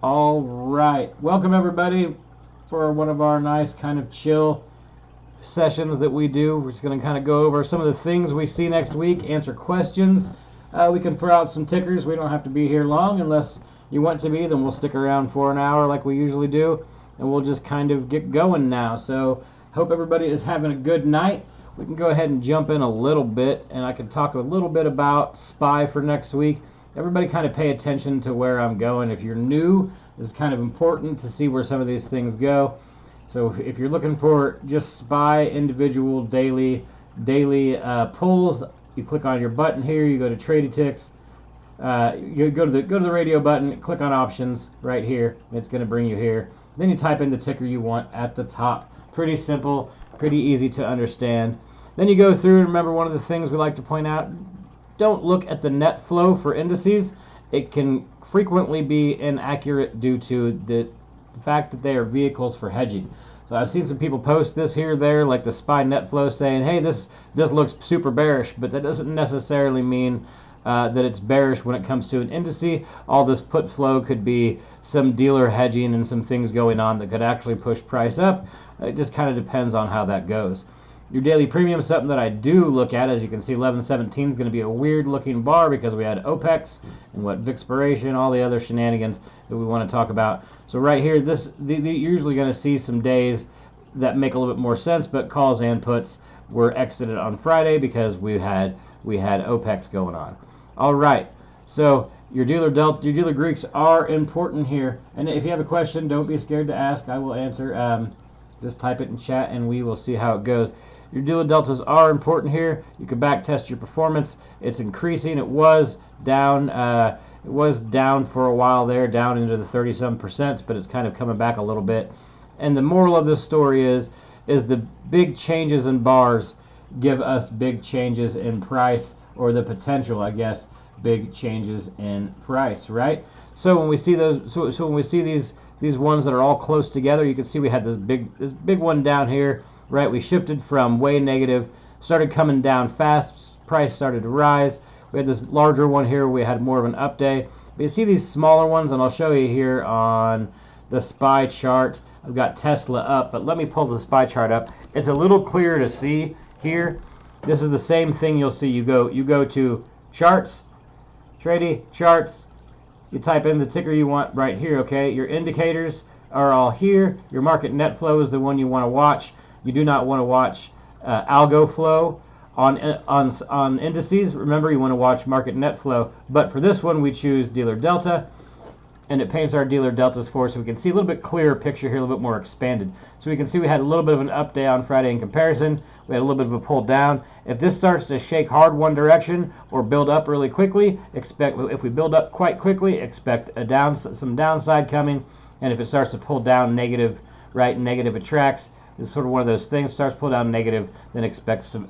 All right. Welcome, everybody, for one of our nice kind of chill sessions that we do. We're just going to kind of go over some of the things we see next week, answer questions. We can throw out some tickers. We don't have to be here long unless you want to be. Then we'll stick around for an hour like we usually do, and we'll just kind of get going now. So hope everybody is having a good night. We can go ahead and jump in a little bit, and I can talk a little bit about SPY for next week. Everybody kind of pay attention to where I'm going. If you're new, it's kind of important to see where some of these things go. So if you're looking for just SPY individual daily pulls, you click on your button here. You go to Trady ticks. You go to the radio button. Click on options right here. It's going to bring you here. Then you type in the ticker you want at the top. Pretty simple, pretty easy to understand. Then you go through and remember one of the things we like to point out. Don't look at the net flow for indices. It can frequently be inaccurate due to the fact that they are vehicles for hedging. So I've seen some people post this here or there, like the SPY net flow, saying, hey, this looks super bearish, but that doesn't necessarily mean that it's bearish when it comes to an indice. All this put flow could be some dealer hedging and some things going on that could actually push price up. It just kind of depends on how that goes. Your daily premium is something that I do look at. As you can see, 1117 is going to be a weird looking bar because we had OPEX and what Vixpiration, all the other shenanigans that we want to talk about. So right here, you're usually going to see some days that make a little bit more sense, but calls and puts were exited on Friday because we had OPEX going on. All right, so your dealer Greeks are important here, and if you have a question, don't be scared to ask. I will answer. Just type it in chat, and we will see how it goes. Your dealer deltas are important here. You can back test your performance. It's increasing. It was down. It was down for a while there, down into the 30-some%, but it's kind of coming back a little bit. And the moral of this story is the big changes in bars give us big changes in price, or the potential, I guess, big changes in price, right? So when we see those, so when we see these ones that are all close together, you can see we had this big one down here, right? We shifted from way negative, started coming down fast, price started to rise. We had this larger one here, we had more of an up day. But you see these smaller ones, and I'll show you here on the SPY chart. I've got Tesla up, but let me pull the SPY chart up. It's a little clearer to see here. This is the same thing you'll see. You go to charts, Trady, charts. You type in the ticker you want right here, okay? Your indicators are all here. Your market net flow is the one you want to watch. You do not want to watch algo flow on indices. Remember, you want to watch market net flow. But for this one, we choose dealer delta, and it paints our dealer deltas for us, so we can see a little bit clearer picture here, a little bit more expanded. So we can see we had a little bit of an up day on Friday in comparison. We had a little bit of a pull down. If this starts to shake hard one direction or build up really quickly, if we build up quite quickly, expect some downside coming. And if it starts to pull down negative, right, negative attracts. It's sort of one of those things. Starts to pull down negative, then expect a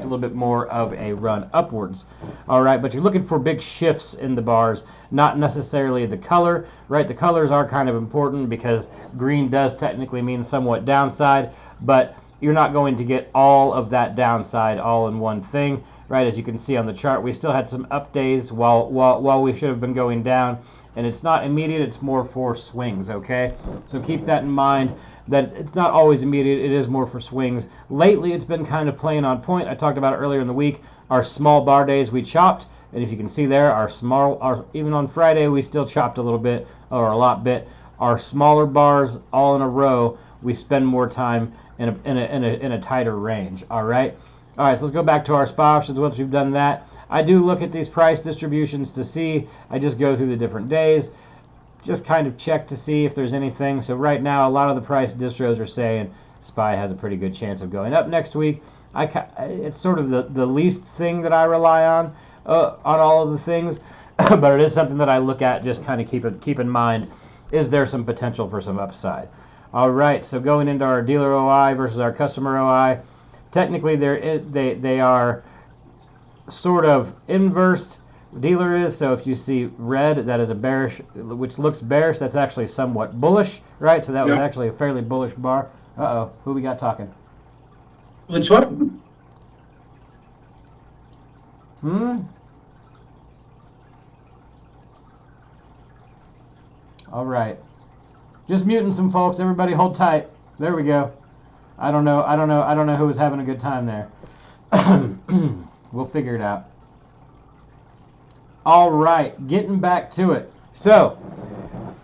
little bit more of a run upwards. All right, but you're looking for big shifts in the bars, not necessarily the color, right? The colors are kind of important because green does technically mean somewhat downside, but you're not going to get all of that downside all in one thing, right? As you can see on the chart, we still had some up days while we should have been going down, and it's not immediate, it's more for swings, okay? So keep that in mind, that it's not always immediate, it is more for swings. Lately, it's been kind of playing on point. I talked about it earlier in the week. Our small bar days we chopped, and if you can see there, even on Friday, we still chopped a little bit, or a lot bit. Our smaller bars all in a row, we spend more time in a tighter range, all right? All right, so let's go back to our SPY options. Once we've done that, I do look at these price distributions to see. I just go through the different days, just kind of check to see if there's anything. So right now, a lot of the price distros are saying SPY has a pretty good chance of going up next week. It's sort of the least thing that I rely on all of the things, but it is something that I look at, just kind of keep in mind, is there some potential for some upside? All right, so going into our dealer OI versus our customer OI, technically they are sort of inverse. Dealer is, so if you see red, that is a bearish, which looks bearish, that's actually somewhat bullish, right? So that was actually a fairly bullish bar. Uh-oh, who we got talking? Which what? All right. Just muting some folks. Everybody hold tight. There we go. I don't know who was having a good time there. We'll figure it out. All right, getting back to it. So,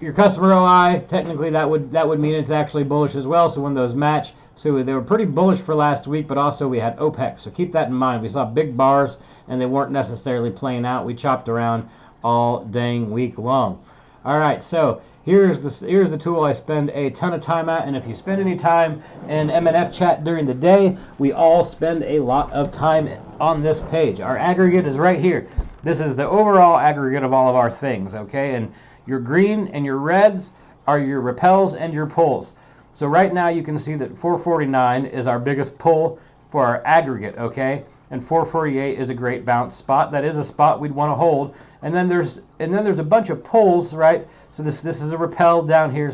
your customer OI, technically that would mean it's actually bullish as well. So when those match, so they were pretty bullish for last week, but also we had OPEC. So keep that in mind. We saw big bars and they weren't necessarily playing out. We chopped around all dang week long. All right, so here's the tool I spend a ton of time at, and if you spend any time in M&F chat during the day, we all spend a lot of time on this page. Our aggregate is right here. This is the overall aggregate of all of our things, okay? And your green and your reds are your repels and your pulls. So right now you can see that 449 is our biggest pull for our aggregate, okay? And 448 is a great bounce spot. That is a spot we'd want to hold. And then there's a bunch of pulls, right? So this is a repel down here,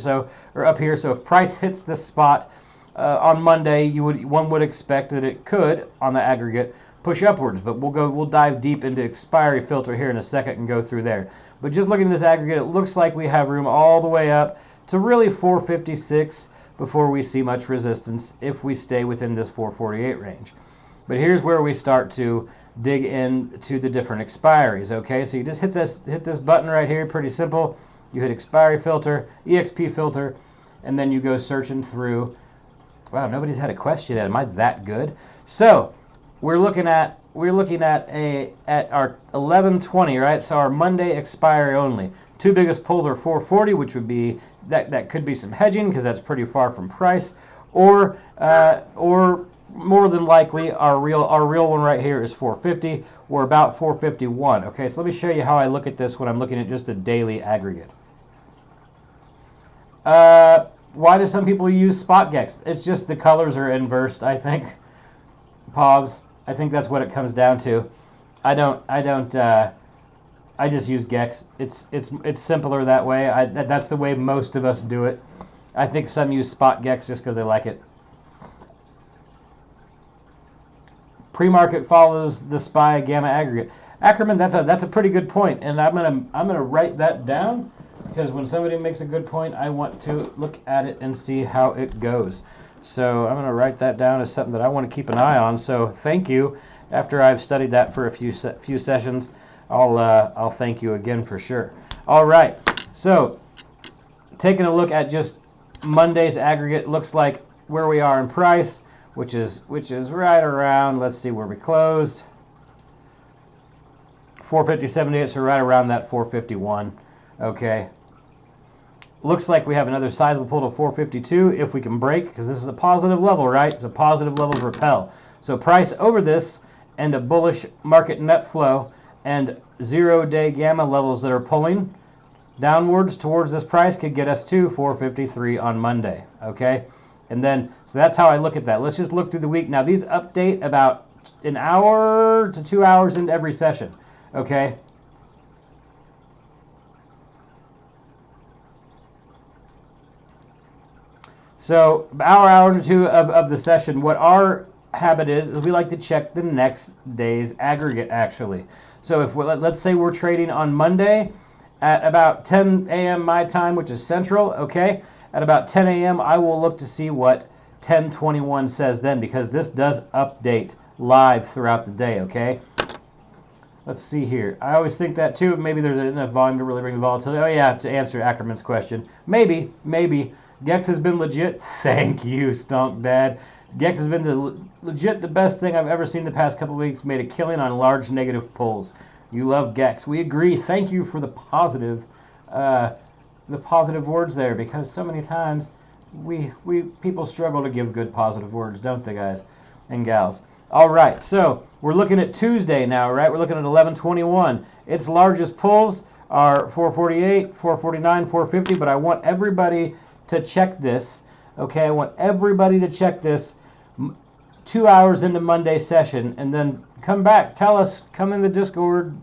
or up here. So if price hits this spot on Monday, one would expect that it could on the aggregate push upwards. But we'll dive deep into expiry filter here in a second and go through there. But just looking at this aggregate, it looks like we have room all the way up to really 456 before we see much resistance if we stay within this 448 range. But here's where we start to dig into the different expiries, okay? So you just hit this button right here, pretty simple. You hit expiry filter, EXP filter, and then you go searching through. Wow, nobody's had a question yet. Am I that good? So we're looking at our 1120, right? So our Monday expiry only. Two biggest pulls are 440, which would be that could be some hedging because that's pretty far from price, or more than likely our real one right here is 450. We're about 451. Okay, so let me show you how I look at this when I'm looking at just the daily aggregate. Why do some people use spot GEX? It's just the colors are inversed, I think. Pavs. I think that's what it comes down to. I just use GEX. It's simpler that way. That's the way most of us do it. I think some use spot GEX just because they like it. Pre-market follows the SPY gamma aggregate. Ackerman, that's a pretty good point, and I'm gonna write that down because when somebody makes a good point, I want to look at it and see how it goes. So I'm gonna write that down as something that I want to keep an eye on. So thank you. After I've studied that for a few sessions, I'll thank you again for sure. All right. So taking a look at just Monday's aggregate, looks like where we are in price, which is right around, let's see where we closed, 450.78, so right around that 451. Okay. Looks like we have another sizable pull to 452 if we can break, because this is a positive level, right? It's a positive level of repel. So price over this and a bullish market net flow and 0-day gamma levels that are pulling downwards towards this price could get us to 453 on Monday, okay? And then, so that's how I look at that. Let's just look through the week. Now, these update about an hour to 2 hours into every session, okay? So, hour and two of the session, what our habit is we like to check the next day's aggregate, actually. So, if let's say we're trading on Monday at about 10 a.m. my time, which is Central, okay? At about 10 a.m., I will look to see what 1021 says then, because this does update live throughout the day, okay? Let's see here. I always think that too. Maybe there's enough volume to really bring the volatility. Oh yeah, to answer Ackerman's question. Maybe. Gex has been legit. Thank you, Stunk Dad. Gex has been legit the best thing I've ever seen the past couple weeks. Made a killing on large negative pulls. You love Gex. We agree. Thank you for the positive words there, because so many times people struggle to give good positive words, don't they, guys and gals? All right, so we're looking at Tuesday now, right? We're looking at 1121. Its largest pulls are 448, 449, 450, but I want everybody to check this, okay? I want everybody to check this 2 hours into Monday session, and then come back, tell us, come in the Discord,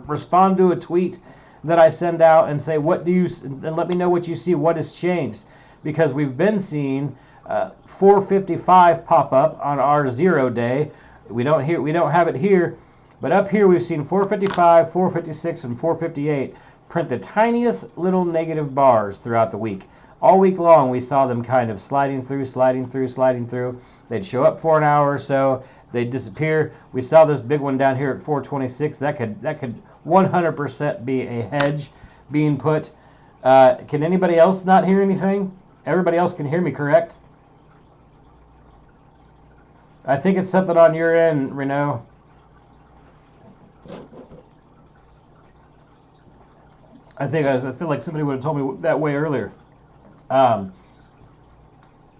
respond to a tweet that I send out and say, and let me know what you see, what has changed, because we've been seeing 455 pop up on our 0 day. We don't have it here, but up here we've seen 455, 456, and 458 print the tiniest little negative bars throughout the week. All week long, we saw them kind of sliding through. They'd show up for an hour or so. They'd disappear. We saw this big one down here at 426. That could 100% be a hedge being put. Can anybody else not hear anything? Everybody else can hear me, correct? I think it's something on your end, Renault. I feel like somebody would have told me that way earlier. Let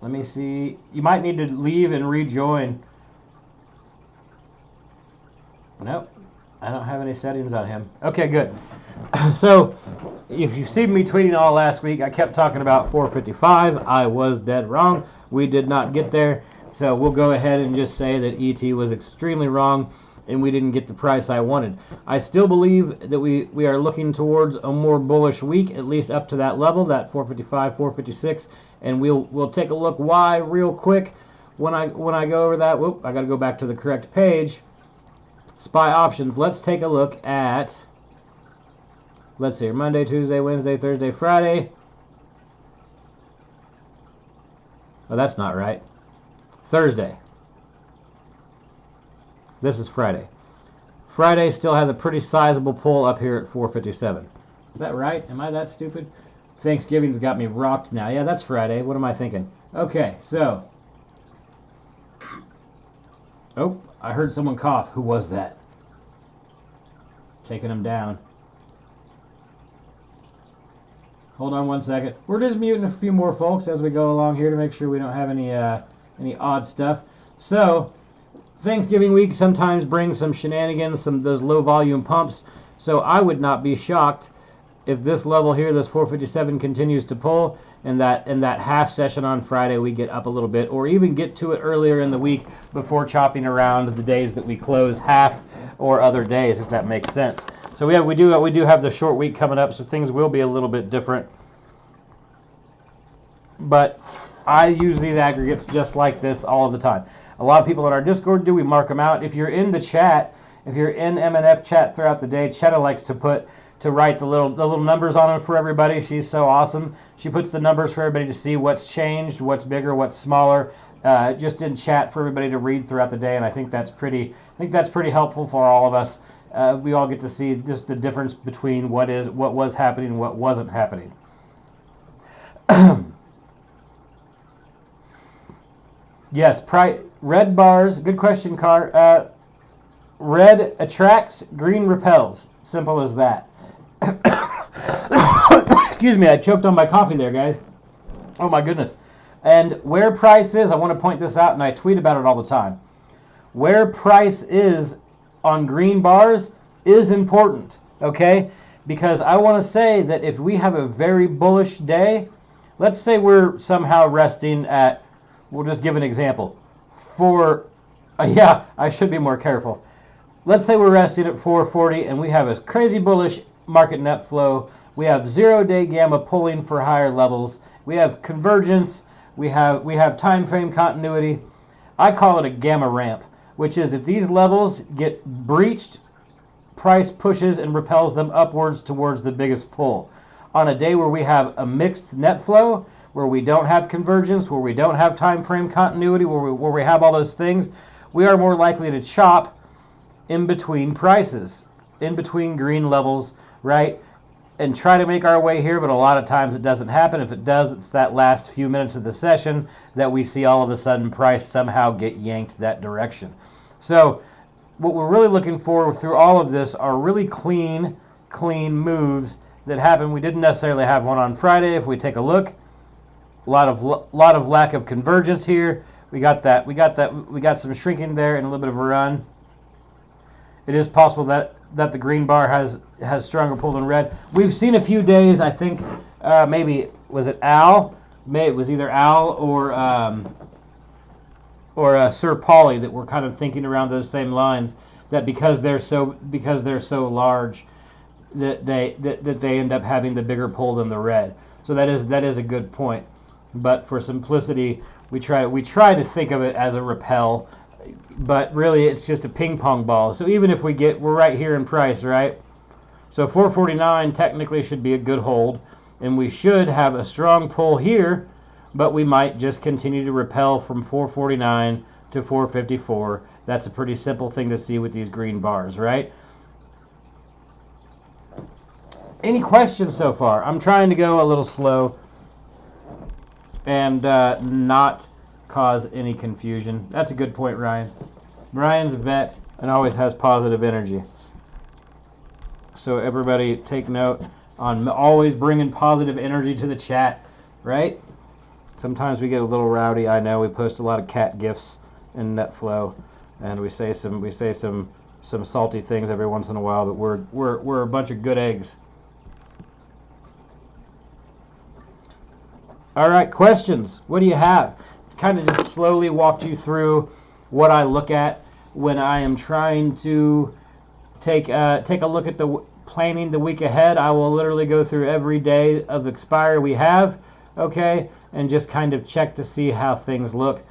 me see. You might need to leave and rejoin. Nope. I don't have any settings on him. Okay, good. So, if you've seen me tweeting all last week, I kept talking about 455. I was dead wrong. We did not get there. So, we'll go ahead and just say that ET was extremely wrong and we didn't get the price I wanted. I still believe that we are looking towards a more bullish week, at least up to that level, that 455, 456, and we'll take a look why real quick when I go over that. Whoop, I got to go back to the correct page. SPY options. Let's take a look at, let's see, Monday, Tuesday, Wednesday, Thursday, Friday. Oh, that's not right. Thursday. This is Friday. Friday still has a pretty sizable pull up here at 457. Is that right? Am I that stupid? Thanksgiving's got me rocked now. Yeah, that's Friday. What am I thinking? Okay, so. Oh, I heard someone cough. Who was that? Taking him down. Hold on one second. We're just muting a few more folks as we go along here to make sure we don't have any odd stuff. So, Thanksgiving week sometimes brings some shenanigans, some of those low volume pumps. So I would not be shocked if this level here, this 457, continues to pull, and that half session on Friday we get up a little bit, or even get to it earlier in the week before chopping around the days that we close half or other days, if that makes sense. So we do have the short week coming up, so things will be a little bit different. But I use these aggregates just like this all of the time. A lot of people in our Discord do. We mark them out. If you're in the chat, if you're in MNF chat throughout the day, Chetta likes to write the little numbers on them for everybody. She's so awesome. She puts the numbers for everybody to see what's changed, what's bigger, what's smaller, just in chat for everybody to read throughout the day. And I think that's pretty helpful for all of us. We all get to see just the difference between what was happening and what wasn't happening. Yes, red bars. Good question, Car. Red attracts, green repels. Simple as that. Excuse me, I choked on my coffee there, guys. Oh my goodness. And where price is, I want to point this out, and I tweet about it all the time. Where price is on green bars is important, okay? Because I want to say that if we have a very bullish day, let's say we're somehow resting at, we'll just give an example. Yeah, I should be more careful. Let's say we're resting at 440 and we have a crazy bullish market net flow. We have 0-day gamma pulling for higher levels. We have convergence. We have time frame continuity. I call it a gamma ramp, which is if these levels get breached, price pushes and repels them upwards towards the biggest pull. On a day where we have a mixed net flow, where we don't have convergence, where we don't have time frame continuity, where we have all those things, we are more likely to chop in between prices, in between green levels, right? And try to make our way here, but a lot of times it doesn't happen. If it does, it's that last few minutes of the session that we see all of a sudden price somehow get yanked that direction. So what we're really looking for through all of this are really clean moves that happen. We didn't necessarily have one on Friday. If we take a look, a lot of lack of convergence here. We got some shrinking there and a little bit of a run. It is possible that the green bar has stronger pull than red. We've seen a few days, I think, maybe, was it Al? It was either Al or Sir Pauly that were kind of thinking around those same lines, that because they're so large that they end up having the bigger pull than the red. So that is a good point. But for simplicity, we try to think of it as a repel, but really it's just a ping pong ball. So even if we're right here in price, right? So 449 technically should be a good hold, and we should have a strong pull here, but we might just continue to repel from 449 to 454. That's a pretty simple thing to see with these green bars, right? Any questions so far? I'm trying to go a little slow and not cause any confusion. That's a good point, Ryan. Ryan's a vet and always has positive energy. So everybody take note on always bringing positive energy to the chat, right? Sometimes we get a little rowdy. I know we post a lot of cat gifs in NetFlow, and we say some salty things every once in a while. But we're a bunch of good eggs. All right, questions. What do you have? Kind of just slowly walked you through what I look at when I am trying to take a look at the planning the week ahead. I will literally go through every day of expiry we have, okay, and just kind of check to see how things look.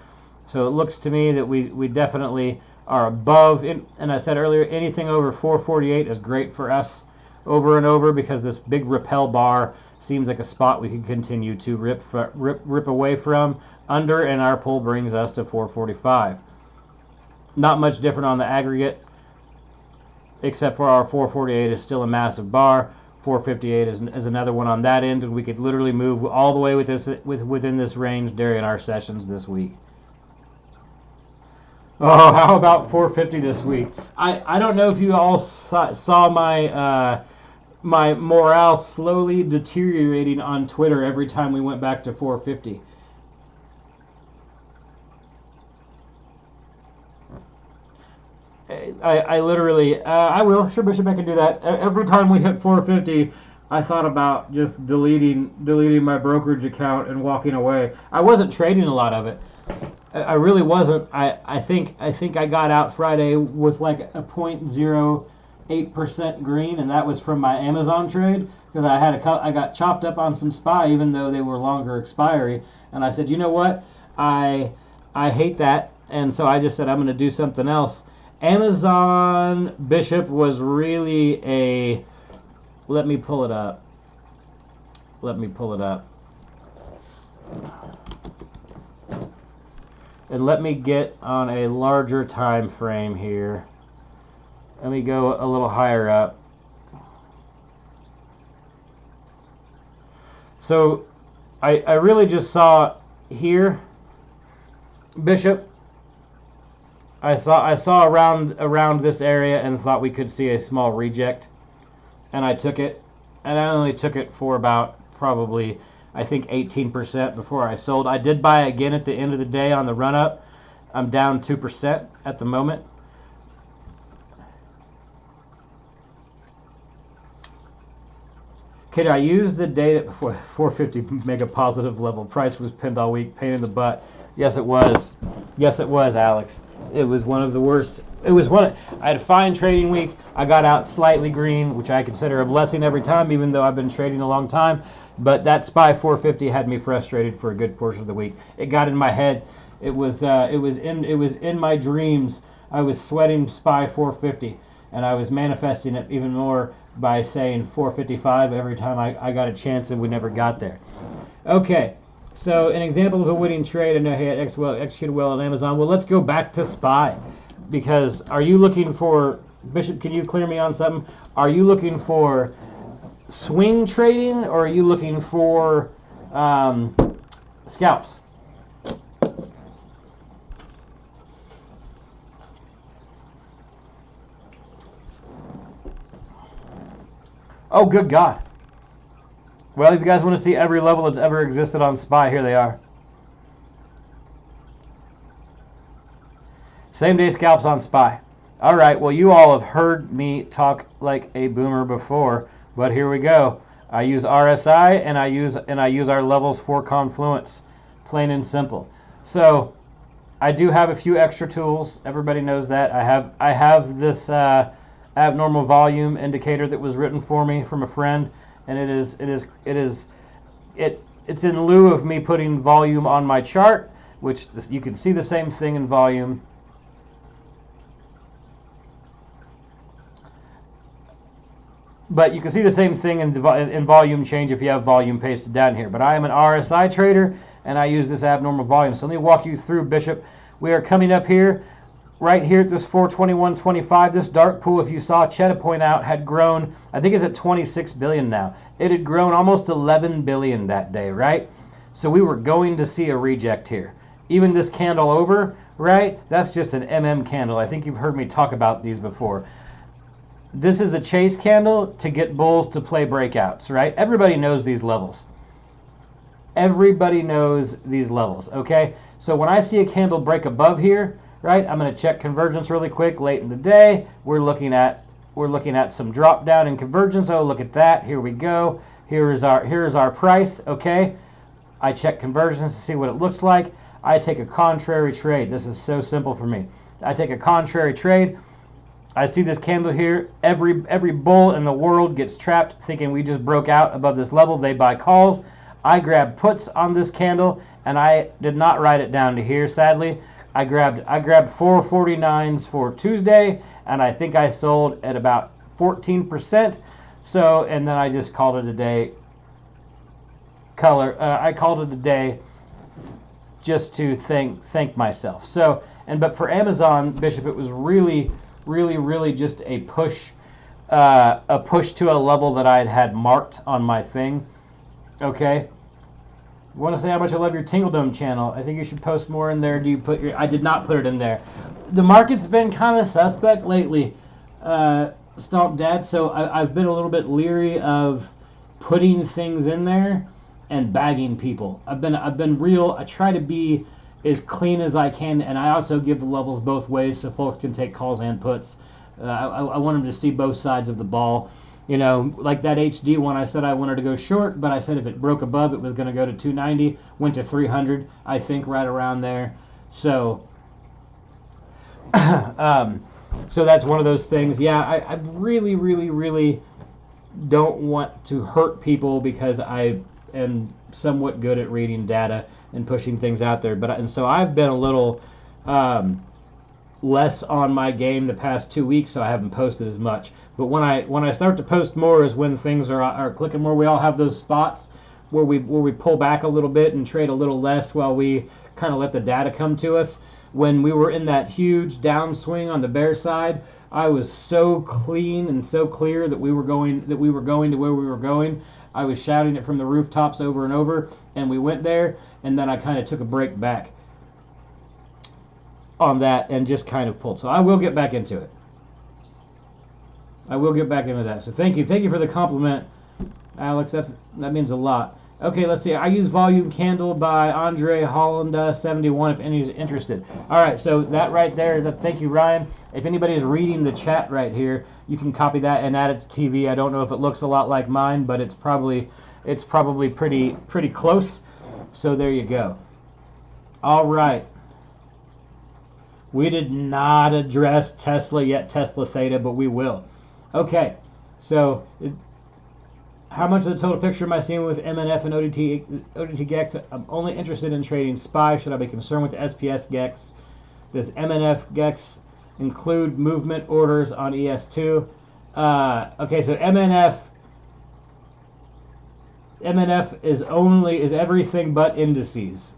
So it looks to me that we definitely are above, and I said earlier, anything over 448 is great for us over and over, because this big repel bar seems like a spot we could continue to rip away from under, and our pull brings us to 445. Not much different on the aggregate, except for our 448 is still a massive bar. 458 is another one on that end, and we could literally move all the way within this range during our sessions this week. Oh, how about 450 this week? I don't know if you all saw my my morale slowly deteriorating on Twitter every time we went back to 450. I literally, I will, sure, Bishop, I can do that. Every time we hit 450, I thought about just deleting my brokerage account and walking away. I wasn't trading a lot of it. I really wasn't. I think I got out Friday with like a 0.08% green, and that was from my Amazon trade, because I got chopped up on some SPY, even though they were longer expiry, and I said, you know what, I hate that, and so I just said I'm going to do something else. Amazon Bishop was really a, let me pull it up. And let me get on a larger time frame here. Let me go a little higher up. So I really just saw here, Bishop, I saw around this area and thought we could see a small reject, and I took it, and I only took it for about probably, I think, 18% before I sold. I did buy again at the end of the day on the run up. I'm down 2% at the moment. Kid, I used the data before 450 mega positive level. Price was pinned all week. Pain in the butt. Yes, it was. Yes, it was, Alex. It was one of the worst. It was one. I had a fine trading week. I got out slightly green, which I consider a blessing every time, even though I've been trading a long time. But that SPY 450 had me frustrated for a good portion of the week. It got in my head. It was in my dreams. I was sweating SPY 450, and I was manifesting it even more by saying 455 every time I got a chance, and we never got there. Okay, so an example of a winning trade. I know he had executed well on Amazon. Well, let's go back to SPY, because are you looking for, Bishop, can you clear me on something? Are you looking for swing trading, or are you looking for scalps? Oh, good God. Well, if you guys want to see every level that's ever existed on SPY, here they are. Same day scalps on SPY. All right, well, you all have heard me talk like a boomer before, but here we go. I use RSI, and I use our levels for confluence, plain and simple. So I do have a few extra tools. Everybody knows that. I have this abnormal volume indicator that was written for me from a friend, and it's in lieu of me putting volume on my chart, which you can see the same thing in volume. But you can see the same thing in volume change if you have volume pasted down here. But I am an RSI trader, and I use this abnormal volume. So let me walk you through, Bishop. We are coming up here, right here at this 421.25. This dark pool, if you saw Cheta point out, had grown, I think it's at 26 billion now. It had grown almost 11 billion that day, right? So we were going to see a reject here. Even this candle over, right? That's just an MM candle. I think you've heard me talk about these before. This is a chase candle to get bulls to play breakouts, right? Everybody knows these levels. Everybody knows these levels, okay? So when I see a candle break above here, right, I'm going to check convergence really quick late in the day. We're looking at some drop down in convergence. Oh, look at that. Here we go. Here is our price, okay? I check convergence to see what it looks like. I take a contrary trade. This is so simple for me. I take a contrary trade. I see this candle here. Every bull in the world gets trapped thinking we just broke out above this level. They buy calls. I grab puts on this candle, and I did not write it down to here, sadly. I grabbed 449s for Tuesday, and I think I sold at about 14%. So, and then I just called it a day. I called it a day just to thank myself. So, but for Amazon, Bishop, it was really just a push to a level that I had marked on my thing. Okay. You want to say how much I love your Tingle Dome channel? I think you should post more in there. Do you put your? I did not put it in there. The market's been kind of suspect lately, Stomp Dad. So I've been a little bit leery of putting things in there and bagging people. I've been real. I try to be as clean as I can, and I also give the levels both ways so folks can take calls and puts. I want them to see both sides of the ball. You know, like that HD one, I said I wanted to go short, but I said if it broke above, it was going to go to 290, went to 300, I think, right around there. So, so that's one of those things. Yeah, I really don't want to hurt people because I am somewhat good at reading data and pushing things out there. And so I've been a little less on my game the past 2 weeks, so I haven't posted as much. But when I start to post more is when things are clicking more. We all have those spots where we pull back a little bit and trade a little less while we kind of let the data come to us. When we were in that huge downswing on the bear side, I was so clean and so clear that we were going to where we were going. I was shouting it from the rooftops over and over, and we went there, and then I kind of took a break back on that and just kind of pulled. So I will get back into it. I will get back into that. So thank you for the compliment, Alex. That means a lot. Okay, let's see. I use Volume Candle by Andre Hollanda 71 if anybody's interested. All right, so that right there. Thank you, Ryan. If anybody's reading the chat right here, you can copy that and add it to TV. I don't know if it looks a lot like mine, but it's probably pretty close. So there you go. All right. We did not address Tesla yet, Tesla Theta, but we will. Okay, so how much of the total picture am I seeing with MNF and ODT GEX? I'm only interested in trading SPY. Should I be concerned with the SPS GEX? Does MNF GEX include movement orders on ES2? Okay, so MNF is everything but indices.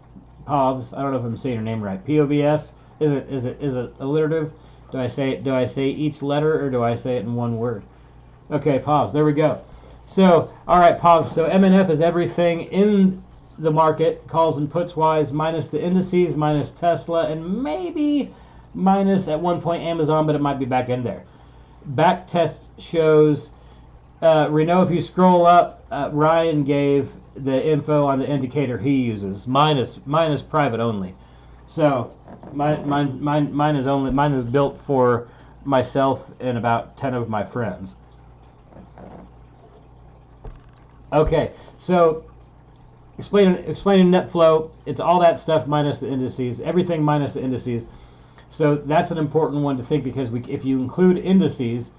POVs. I don't know if I'm saying your name right. POVS. Is it alliterative? Do I say each letter or do I say it in one word? Okay, POVs. There we go. So, all right, POVs. So MNF is everything in the market, calls and puts wise, minus the indices, minus Tesla, and maybe minus at one point Amazon, but it might be back in there. Back test shows, Renault, if you scroll up, Ryan gave the info on the indicator he uses, minus private only. So mine is built for myself and about 10 of my friends. Okay, so explaining net flow, it's all that stuff minus the indices, everything minus the indices. So that's an important one to think because if you include indices,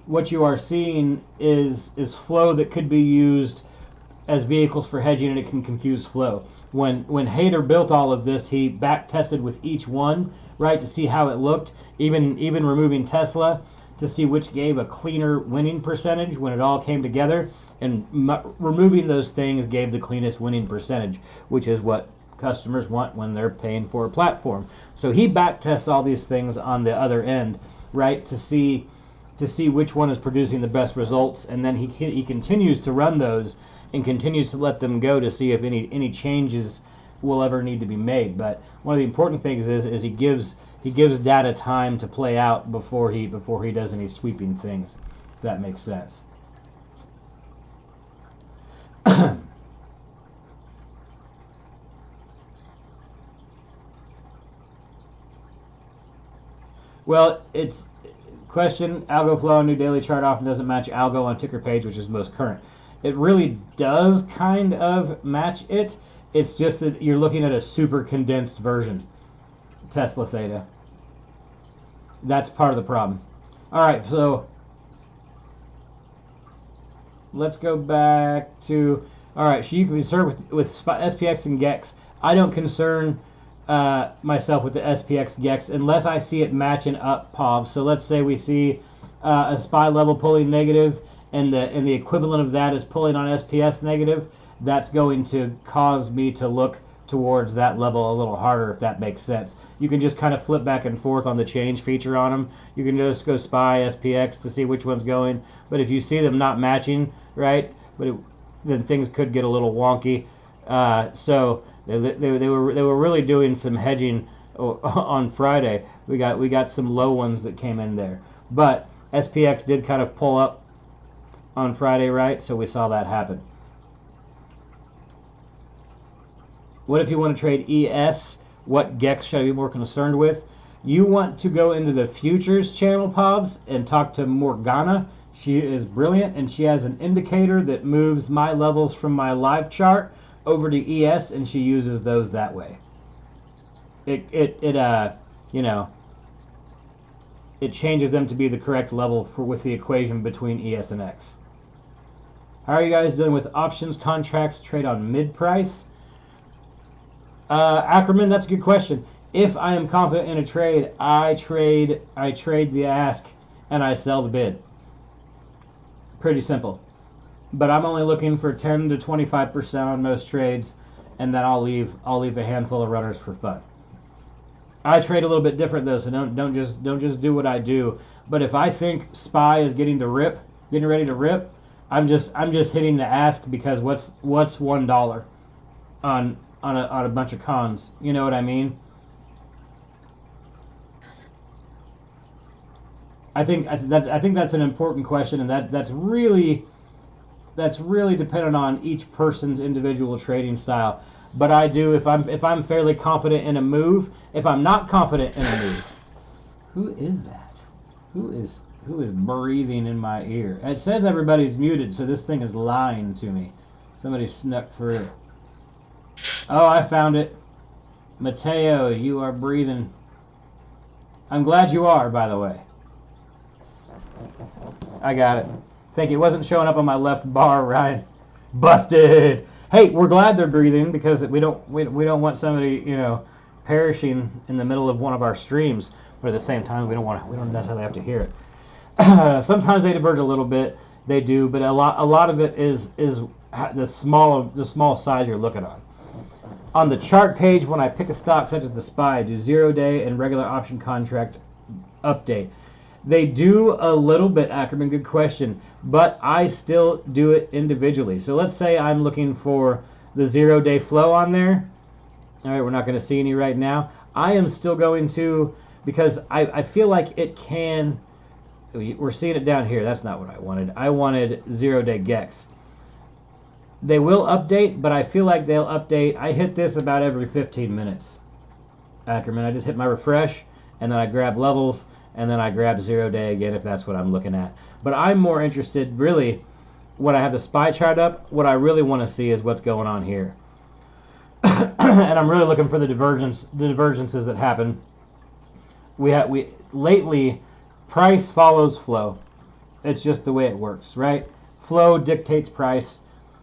what you are seeing is flow that could be used as vehicles for hedging, and it can confuse flow. When Hader built all of this, he back tested with each one, right, to see how it looked, even removing Tesla to see which gave a cleaner winning percentage when it all came together, and removing those things gave the cleanest winning percentage, which is what customers want when they're paying for a platform. So he back tests all these things on the other end, right, to see which one is producing the best results, and then he continues to run those and continues to let them go to see if any changes will ever need to be made. But one of the important things is he gives data time to play out before he does any sweeping things, if that makes sense. Well, it's question, algo flow on new daily chart often doesn't match algo on ticker page, which is most current. It really does kind of match it. It's just that you're looking at a super condensed version, Tesla Theta. That's part of the problem. All right, so let's go back to, all right, so you can concern with SPX and GEX. I don't concern myself with the SPX GEX unless I see it matching up POV. So let's say we see a SPY level pulling negative, and the equivalent of that is pulling on SPS negative. That's going to cause me to look towards that level a little harder, if that makes sense. You can just kind of flip back and forth on the change feature on them. You can just go SPY, SPX to see which one's going. But if you see them not matching, right, then things could get a little wonky. So they were really doing some hedging on Friday. We got some low ones that came in there, but SPX did kind of pull up on Friday, right? So we saw that happen. What if you want to trade ES? What GEX should I be more concerned with? You want to go into the futures channel, Pobs, and talk to Morgana. She is brilliant, and she has an indicator that moves my levels from my live chart over to ES, and she uses those that way. It changes them to be the correct level with the equation between ES and X. How are you guys dealing with options contracts trade on mid price? Ackerman, that's a good question. If I am confident in a trade, I trade the ask and I sell the bid. Pretty simple. But I'm only looking for 10 to 25% on most trades, and then I'll leave a handful of runners for fun. I trade a little bit different though, so don't just do what I do. But if I think SPY is getting ready to rip, I'm just hitting the ask, because what's $1 on a bunch of cons? You know what I mean? I think that's an important question, and that's really dependent on each person's individual trading style. But I do, if I'm fairly confident in a move. If I'm not confident in a move, who is that? Who is breathing in my ear? It says everybody's muted, so this thing is lying to me. Somebody snuck through. Oh, I found it. Mateo, you are breathing. I'm glad you are, by the way. I got it. Thank you. It wasn't showing up on my left bar, Ryan. Busted. Hey, we're glad they're breathing, because we don't want somebody, perishing in the middle of one of our streams. But at the same time, we don't necessarily have to hear it. Sometimes they diverge a little bit. They do, but a lot of it is the small size you're looking on. On the chart page, when I pick a stock such as the SPY, I do 0-day and regular option contract update. They do a little bit, Ackerman, good question, but I still do it individually. So let's say I'm looking for the 0-day flow on there. All right, we're not going to see any right now. I am still going to, because I feel like it can, we're seeing it down here. That's not what I wanted. I wanted 0-day GEX. They will update, but I feel like they'll update. I hit this about every 15 minutes, Ackerman. I just hit my refresh, and then I grab levels, and then I grab 0-day again if that's what I'm looking at. But I'm more interested, really, when I have the SPY chart up, what I really want to see is what's going on here. And I'm really looking for the divergences that happen. Lately, price follows flow. It's just the way it works, right? Flow dictates price.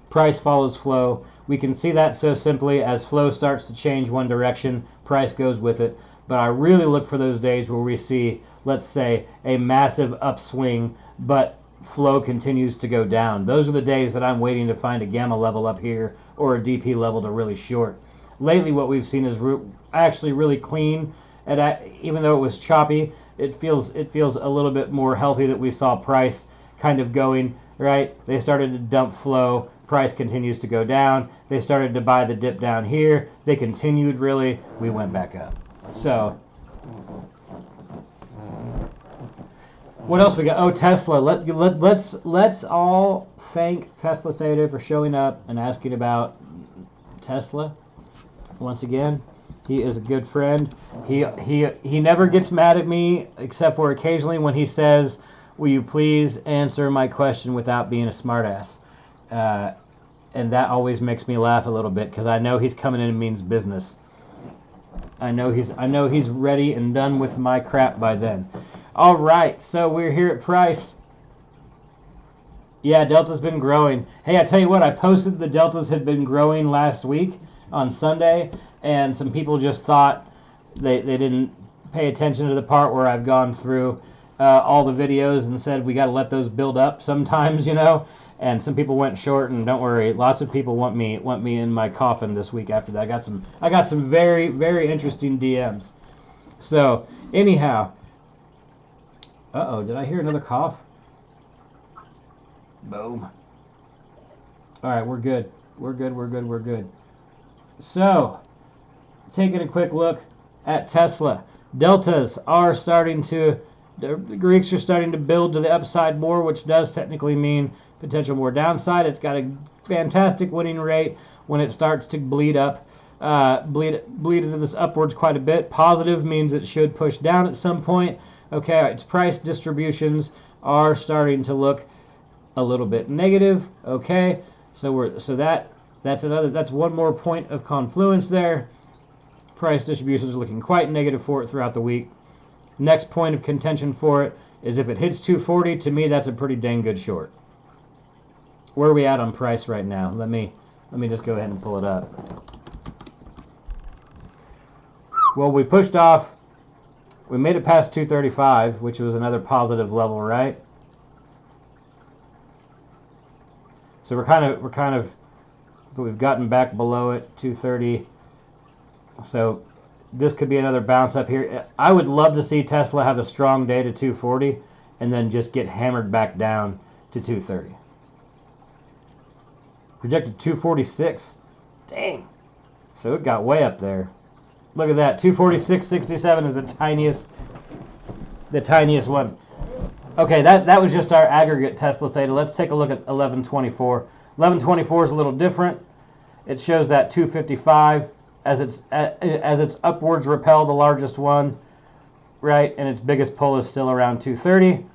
Price follows flow. We can see that so simply as flow starts to change one direction, price goes with it. But I really look for those days where we see, let's say, a massive upswing, but flow continues to go down. Those are the days that I'm waiting to find a gamma level up here or a DP level to really short. Lately, what we've seen is actually really clean, and even though it was choppy, it feels a little bit more healthy that we saw price kind of going right. They started to dump flow. Price continues to go down. They started to buy the dip down here. They continued really. We went back up. So, what else we got? Oh, Tesla. Let's all thank Tesla Theta for showing up and asking about Tesla. Once again, he is a good friend. He never gets mad at me except for occasionally when he says, "Will you please answer my question without being a smartass?" And that always makes me laugh a little bit because I know he's coming in and means business. I know he's ready and done with my crap by then. All right, so we're here at price. Yeah, Delta's been growing. Hey, I tell you what, I posted the Deltas had been growing last week on Sunday, and some people just thought they didn't pay attention to the part where I've gone through all the videos and said we got to let those build up sometimes, you know. And some people went short, and don't worry, lots of people want me in my coffin this week after that. I got some very, very interesting DMs. So anyhow, did I hear another cough? Boom. All right, we're good. We're good. So, taking a quick look at Tesla. Deltas are starting to, the Greeks are starting to build to the upside more, which does technically mean potential more downside. It's got a fantastic winning rate when it starts to bleed up, bleed into this upwards quite a bit. Positive means it should push down at some point. Okay, its price distributions are starting to look a little bit negative. Okay, that's one more point of confluence there. Price distributions are looking quite negative for it throughout the week. Next point of contention for it is if it hits 240. To me, that's a pretty dang good short. Where are we at on price right now? Let me just go ahead and pull it up. Well, we pushed off. We made it past 235, which was another positive level, right? So we've gotten back below it, 230. So this could be another bounce up here. I would love to see Tesla have a strong day to 240 and then just get hammered back down to 230. Projected 246. Dang. So it got way up there. Look at that. 246.67 is the tiniest one. Okay, that was just our aggregate Tesla Theta. Let's take a look at 1124. 1124 is a little different. It shows that 255 as its upwards repel the largest one, right? And its biggest pull is still around 230.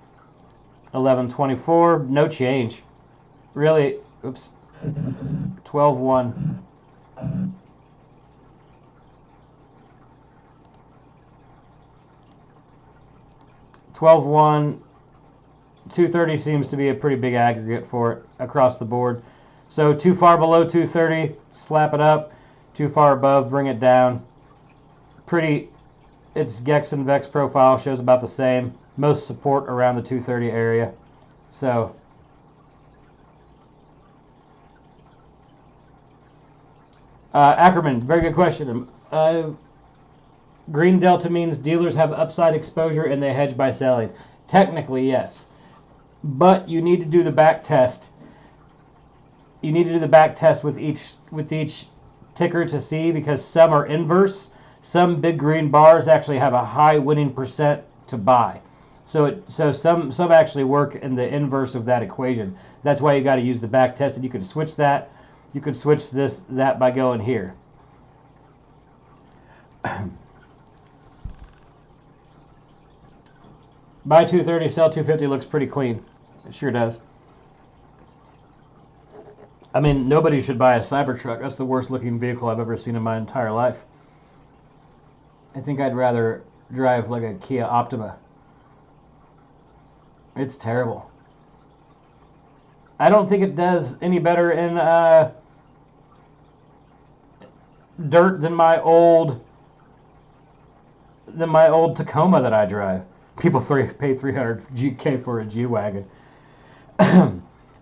1124, no change. Really, oops. 12.1. 12.1. 230 seems to be a pretty big aggregate for it across the board. So too far below 230, slap it up. Too far above, bring it down. Its Gex and Vex profile shows about the same. Most support around the 230 area. So Ackerman, very good question. Green delta means dealers have upside exposure and they hedge by selling. Technically, yes. But you need to do the back test. You need to do the back test with each ticker to see, because some are inverse. Some big green bars actually have a high winning percent to buy. So some actually work in the inverse of that equation. That's why you got to use the back test, and you could switch that. You could switch that by going here. Buy 230, sell 250 looks pretty clean. It sure does. I mean, nobody should buy a Cybertruck. That's the worst looking vehicle I've ever seen in my entire life. I think I'd rather drive like a Kia Optima. It's terrible. I don't think it does any better in dirt than my old than my old Tacoma that I drive. People pay 300 GK for a G-Wagon.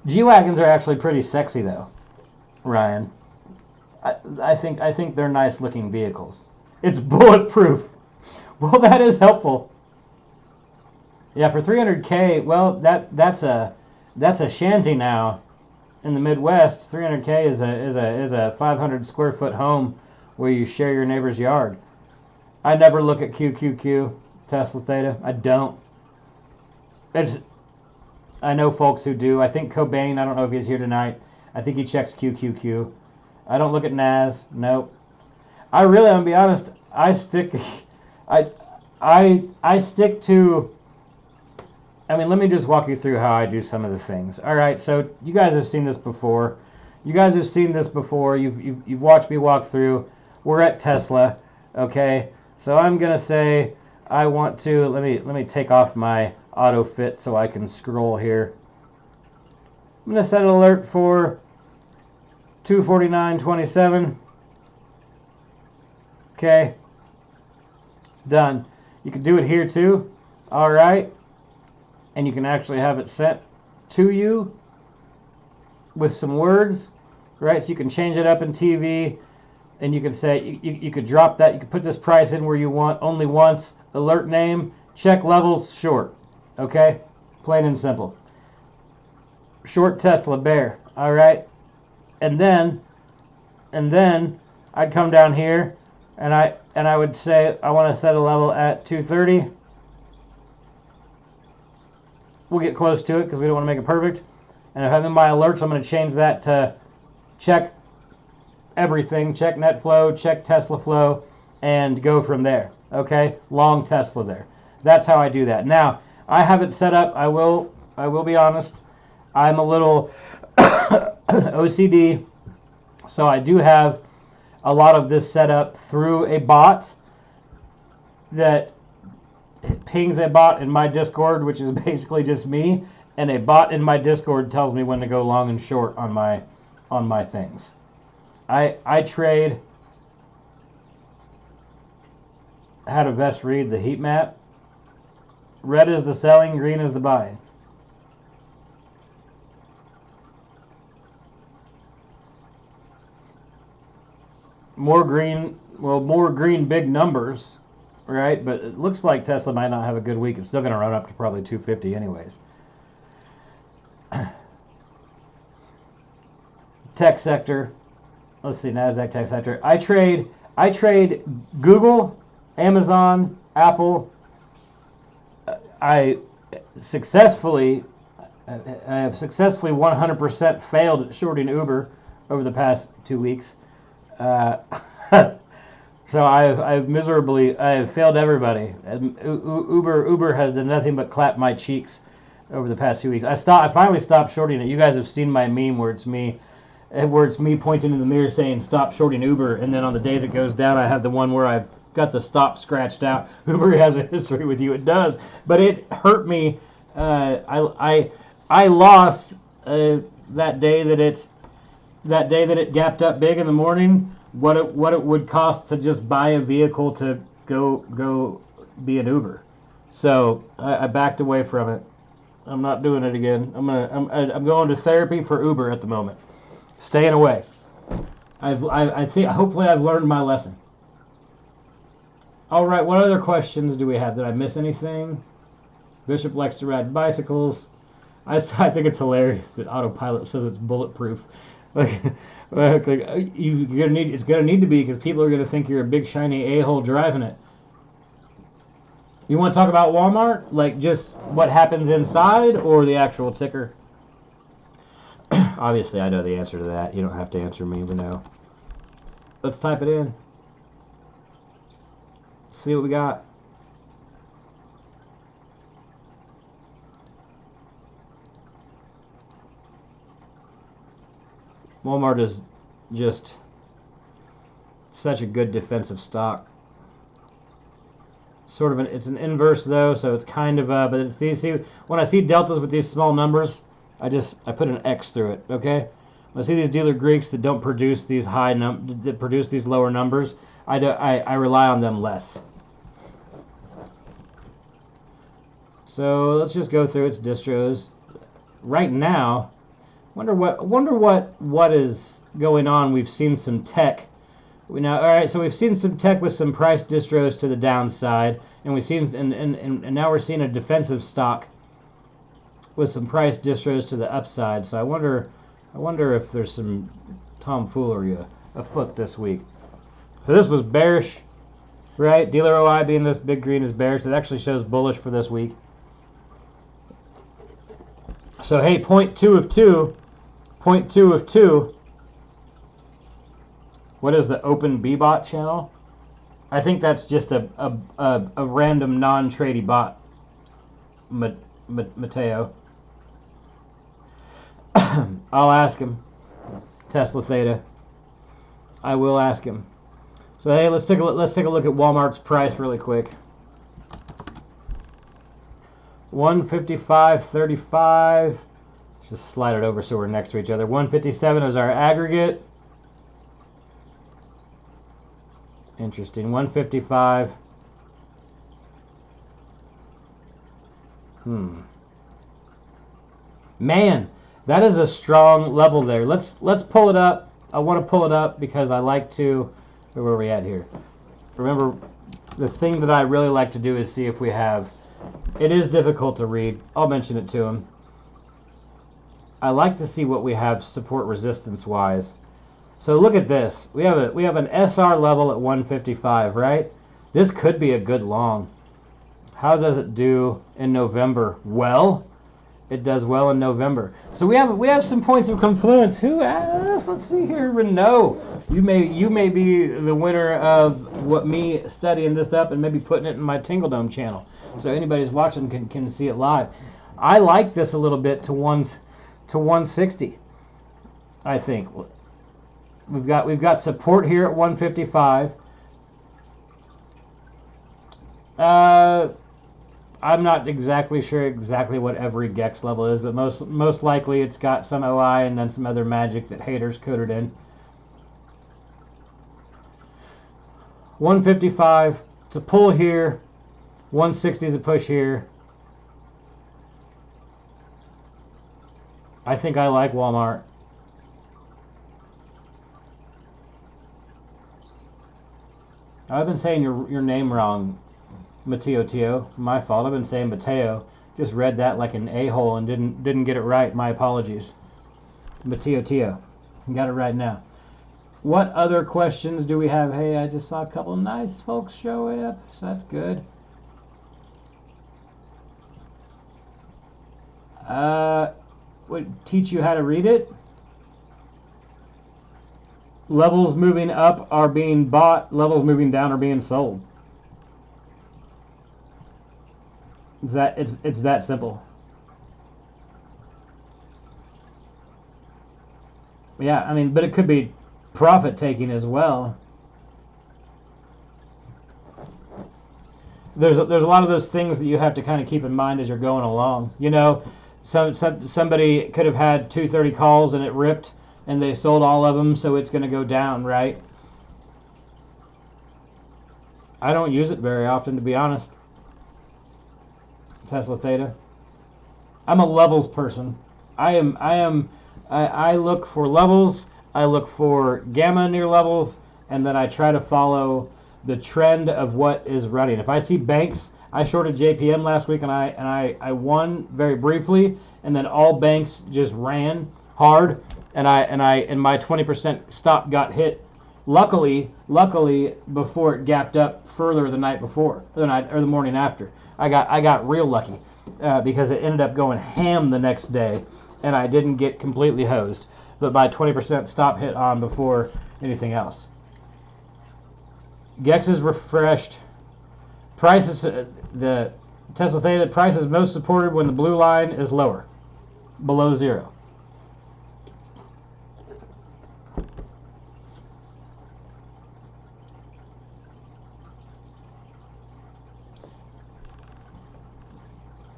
G-Wagons are actually pretty sexy though, Ryan. I think they're nice looking vehicles. It's bulletproof. Well, that is helpful. Yeah, for 300K, well, that's a shanty now in the Midwest. 300K is a 500 square foot home where you share your neighbor's yard. I never look at QQQ, Tesla Theta. I don't. I know folks who do. I think Cobain, I don't know if he's here tonight. I think he checks QQQ. I don't look at NAS. Nope. I'm gonna be honest. I stick to. I mean, let me just walk you through how I do some of the things. All right, so you guys have seen this before. You've watched me walk through. We're at Tesla, okay? So I'm gonna say I want to. Let me take off my auto fit so I can scroll here. I'm gonna set an alert for 249.27. Okay. Done. You can do it here too. All right. And you can actually have it set to you with some words, right? So you can change it up in TV, and you can say you could drop that. You could put this price in where you want only once. Alert name, check levels, short. Okay, plain and simple. Short Tesla bear. All right, and then I'd come down here, and I would say I want to set a level at 230. We'll get close to it because we don't want to make it perfect. And if I'm in my alerts, I'm going to change that to check everything, check net flow, check Tesla flow, and go from there. Okay, long Tesla there. That's how I do that. Now I have it set up. I will be honest. I'm a little OCD, so I do have a lot of this set up through a bot that pings a bot in my Discord, which is basically just me, and a bot in my Discord tells me when to go long and short on my things. I trade. How to best read the heat map. Red is the selling, green is the buying. More green big numbers, right? But it looks like Tesla might not have a good week. It's still going to run up to probably 250 anyways. Tech sector. Let's see, NASDAQ tech sector. I trade Google, Amazon, Apple. I have successfully 100% failed at shorting Uber over the past 2 weeks. So I have failed everybody. Uber has done nothing but clap my cheeks over the past 2 weeks. I finally stopped shorting it. You guys have seen my meme where it's me pointing in the mirror saying stop shorting Uber, and then on the days it goes down, I have the one where I've got the stop scratched out. Uber has a history with you. It does, but it hurt me. I lost that day that it gapped up big in the morning. What it would cost to just buy a vehicle to go be an Uber. So I backed away from it. I'm not doing it again. I'm going to therapy for Uber at the moment. Staying away. I think hopefully I've learned my lesson. All right, what other questions do we have? Did I miss anything? Bishop likes to ride bicycles. I think it's hilarious that Autopilot says it's bulletproof. It's gonna need to be because people are gonna think you're a big shiny a-hole driving it. You want to talk about Walmart, like just what happens inside, or the actual ticker? Obviously, I know the answer to that. You don't have to answer me, but no. Let's type it in. See what we got. Walmart is just such a good defensive stock. Sort of it's an inverse though, so it's kind of but it's these. See, when I see deltas with these small numbers, I put an X through it. Okay, when I see these dealer Greeks that don't produce these that produce these lower numbers, I rely on them less. So let's just go through its distros. Right now, wonder what is going on. We've seen some tech. All right, so we've seen some tech with some price distros to the downside, and we've seen and now we're seeing a defensive stock with some price distros to the upside. So I wonder if there's some tomfoolery afoot this week. So this was bearish, right? Dealer OI being this big green is bearish. It actually shows bullish for this week. So hey, 0.2 of 2, 0.2 of 2. What is the open BBot channel? I think that's just a random non-Trady bot. Mateo. I'll ask him. Tesla Theta. I will ask him. So hey, let's take a look at Walmart's price really quick. 155.35. Let's just slide it over so we're next to each other. 157 is our aggregate. Interesting. 155. Man, that is a strong level there. Let's pull it up. I want to pull it up because I like to. Where are we at here? Remember, the thing that I really like to do is see if we have. It is difficult to read. I'll mention it to him. I like to see what we have support resistance wise. So look at this. We have an SR level at 155, right? This could be a good long. How does it do in November? Well, it does well in November. So we have some points of confluence. Let's see here, Renault. You may be the winner of what me studying this up and maybe putting it in my Tingle Dome channel. So anybody who's watching can see it live. I like this a little bit to 160. I think we've got support here at 155. I'm not exactly sure what every GEX level is, but most likely it's got some OI and then some other magic that haters coded in. 155 to pull here. 160 is a push here. I think I like Walmart. I've been saying your name wrong, Mateo Tio. My fault. I've been saying Mateo. Just read that like an a-hole and didn't get it right. My apologies. Mateo Tio. Got it right now. What other questions do we have? Hey, I just saw a couple of nice folks show up, so that's good. Would teach you how to read it? Levels moving up are being bought. Levels moving down are being sold. It's that simple. Yeah, I mean, but it could be profit taking as well. There's a lot of those things that you have to kind of keep in mind as you're going along. You know, somebody could have had 230 calls and it ripped and they sold all of them, so it's going to go down, right? I don't use it very often, to be honest. Tesla Theta. I'm a levels person. I look for levels. I look for gamma near levels, and then I try to follow the trend of what is running. If I see banks, I shorted JPM last week, and I won very briefly, and then all banks just ran hard, and my 20% stop got hit. Luckily, before it gapped up further the night before, or the morning after, I got real lucky because it ended up going ham the next day, and I didn't get completely hosed, but my 20% stop hit on before anything else. GEX is refreshed. Prices, the Tesla Theta price is most supported when the blue line is lower, below zero.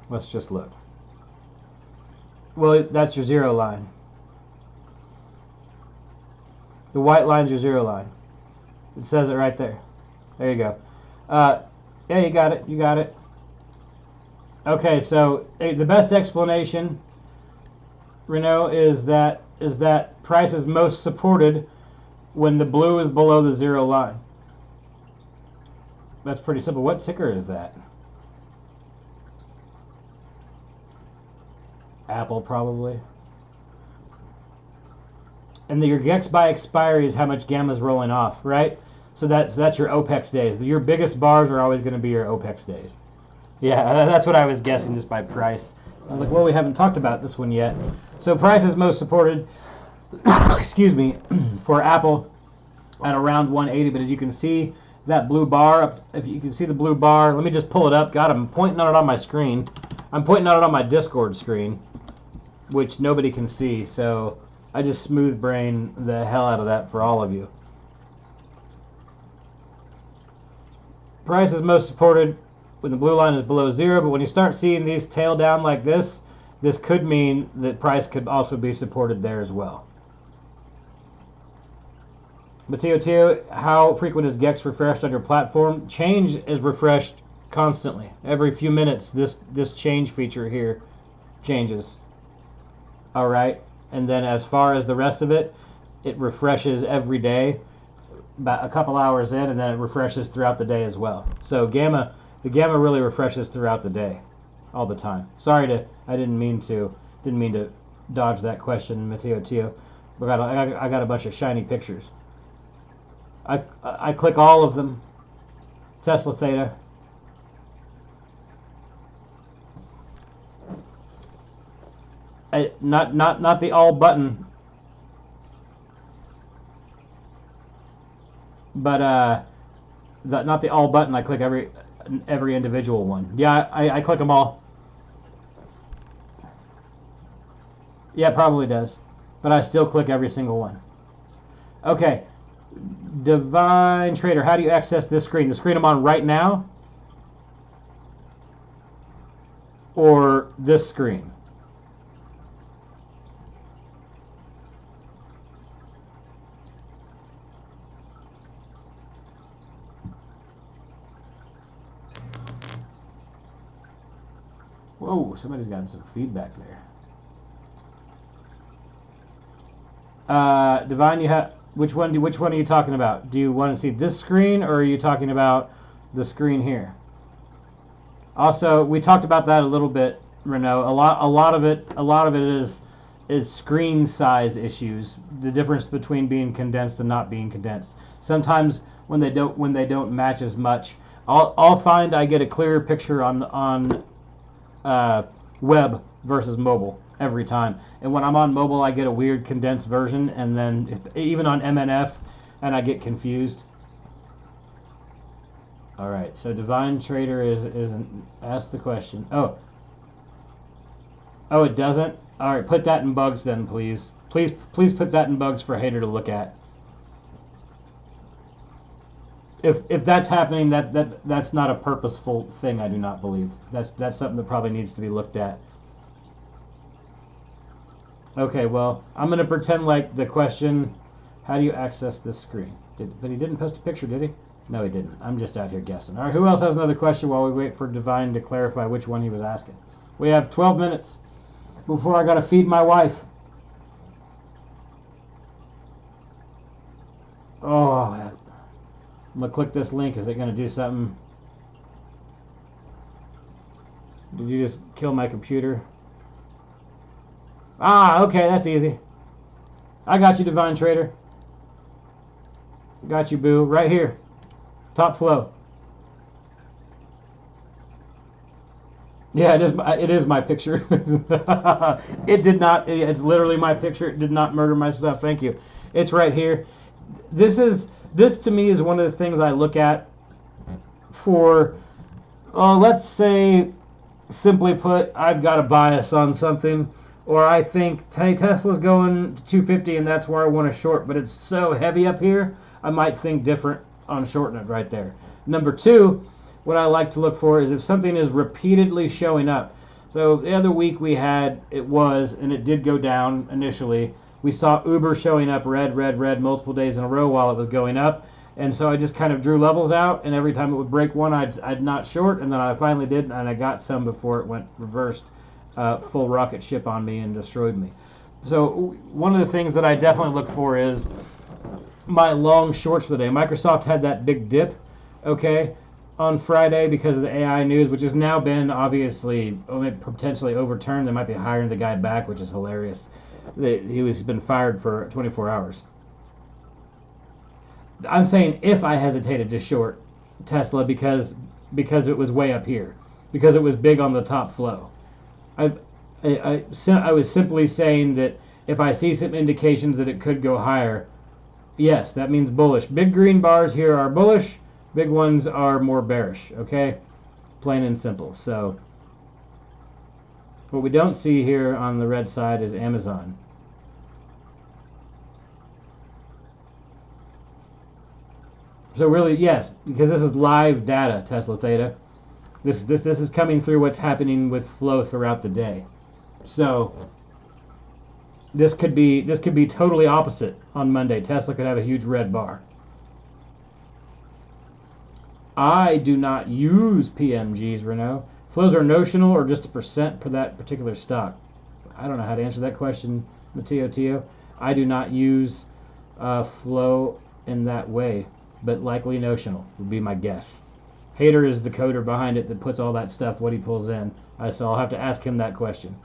Let's just look. Well, that's your zero line. The white line's your zero line. It says it right there. There you go. Yeah, you got it. You got it. Okay, so the best explanation, Renault, is that price is most supported when the blue is below the zero line. That's pretty simple. What ticker is that? Apple, probably. And your GEX by expiry is how much gamma's rolling off, right? So that's your OPEX days. Your biggest bars are always going to be your OPEX days. Yeah, that's what I was guessing just by price. I was like, well, we haven't talked about this one yet. So price is most supported, excuse me, for Apple at around 180. But as you can see, that blue bar, if you can see the blue bar, let me just pull it up. God, I'm pointing at it on my screen. I'm pointing at it on my Discord screen, which nobody can see. So I just smooth brain the hell out of that for all of you. Price is most supported when the blue line is below zero, but when you start seeing these tail down like this could mean that price could also be supported there as well. Mateo, how frequent is GEX refreshed on your platform? Change is refreshed constantly. Every few minutes, this change feature here changes. All right, and then as far as the rest of it, it refreshes every day, about a couple hours in, and then it refreshes throughout the day as well. So the gamma really refreshes throughout the day, all the time. I didn't mean to dodge that question, Mateo Tio. I got a bunch of shiny pictures. I click all of them. Tesla Theta. Not the all button, but not the all button. I click every individual one. Yeah, I click them all. Yeah, it probably does, but I still click every single one. Okay, Divine Trader, how do you access this screen? The screen I'm on right now, or this screen? Whoa, somebody's gotten some feedback there. Divine, which one are you talking about? Do you want to see this screen, or are you talking about the screen here? Also, we talked about that a little bit, Renault. A lot of it is screen size issues. The difference between being condensed and not being condensed. Sometimes when they don't match as much, I'll find I get a clearer picture on web versus mobile every time. And when I'm on mobile, I get a weird condensed version, and then even on MNF, and I get confused. All right, so Divine Trader is ask the question. Oh, it doesn't. All right, put that in bugs then, please. Please put that in bugs for Hater to look at. If that's happening, that's not a purposeful thing. I do not believe that's something that probably needs to be looked at. Okay, well, I'm gonna pretend like the question, how do you access this screen? But he didn't post a picture, did he? No, he didn't. I'm just out here guessing. All right, who else has another question while we wait for Divine to clarify which one he was asking? We have 12 minutes before I gotta feed my wife. Oh, I'm gonna click this link. Is it gonna do something? Did you just kill my computer? Ah, okay, that's easy. I got you, Divine Trader. Got you, boo. Right here. Top flow. Yeah, it is my picture. It did not. It's literally my picture. It did not murder my stuff. Thank you. It's right here. This to me is one of the things I look at for, let's say, simply put, I've got a bias on something, or I think, hey, Tesla's going to 250 and that's where I want to short, but it's so heavy up here, I might think different on shorting it right there. Number two, what I like to look for is if something is repeatedly showing up. So the other week and it did go down initially. We saw Uber showing up red multiple days in a row while it was going up. And so I just kind of drew levels out, and every time it would break one, I'd not short, and then I finally did, and I got some before it went reversed, full rocket ship on me and destroyed me. So one of the things that I definitely look for is my long shorts for the day. Microsoft had that big dip, okay, on Friday because of the AI news, which has now been obviously potentially overturned. They might be hiring the guy back, which is hilarious. He's been fired for 24 hours. I'm saying if I hesitated to short Tesla because it was way up here, because it was big on the top flow. I was simply saying that if I see some indications that it could go higher, yes, that means bullish. Big green bars here are bullish. Big ones are more bearish. Okay, plain and simple. So what we don't see here on the red side is Amazon. So really, yes, because this is live data, Tesla Theta. This is coming through what's happening with flow throughout the day. So this could be totally opposite on Monday. Tesla could have a huge red bar. I do not use PMGs, Renault. Flows are notional or just a percent per that particular stock. I don't know how to answer that question, Matteo Tio. I do not use flow in that way, but likely notional would be my guess. Hater is the coder behind it that puts all that stuff, what he pulls in. So I'll have to ask him that question.